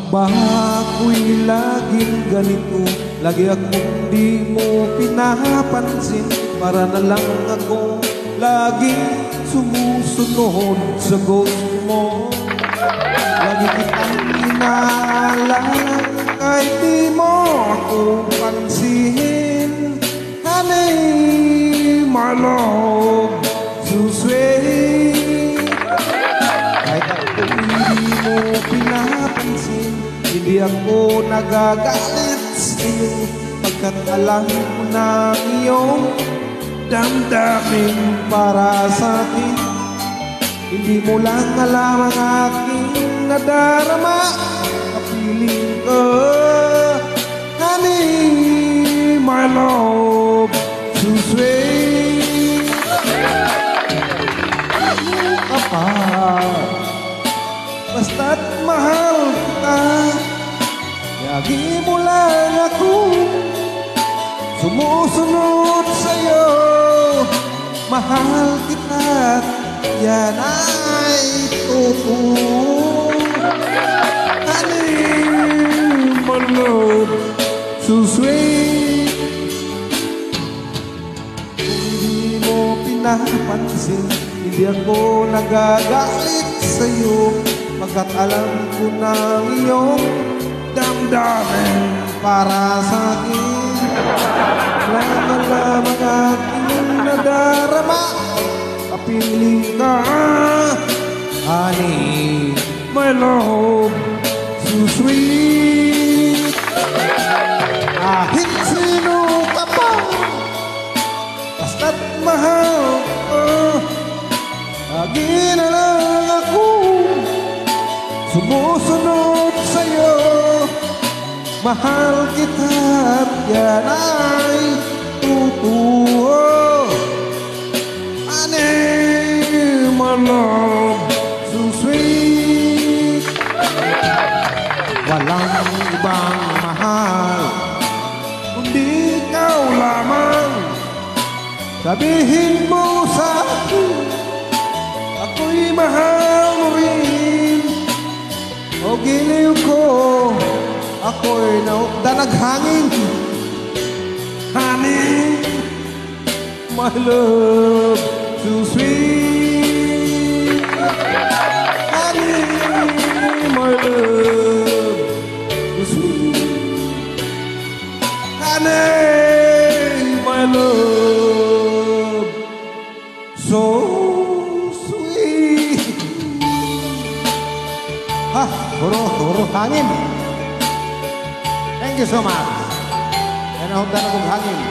Bako'y laging ganito, lagi akong di mo pinapansin. Para na lang akong laging sumusunod sa gusto mo. Lagi kitang inaalala kahit di mo ako pansin. Honey, my love, so sweet. Kahit ako hindi mo pinapansin, hindi ako nagagalit sa'yo, pagkat alam mo na iyong damdamin para sa'kin. Hindi mo lang alam ang aking nadarama, kapiling ko. Honey, my love, so sweet. Kapag basta't mahal kita, lagi mo lang ako sumusunod sa'yo. Mahal kita, yan ay totoo. Honey, my love, so sweet. Kung hindi mo pinapansin, hindi ako nagagalit sa'yo, pagkat alam ko na iyong damdamin para sa'kin. Alam ang aking nadarama, kapiling ka. Honey, my love, so sweet. Kahit sino ka pa, basta't mahal ka, lagi na lang ako sumusunod sa'yo. Mahal kita at yan ay totoo. Honey, my love, so sweet. Walang ibang mahal kundi ikaw lamang. Sabihin mo sa akin, ako'y mahal mo rin. O giliw ko, ako'y naghangin. Honey, my love, so sweet. Honey, my love, so sweet. Honey, my love, so sweet. Ha, puro hangin. Thank you so much. And I hope that I'm hanging.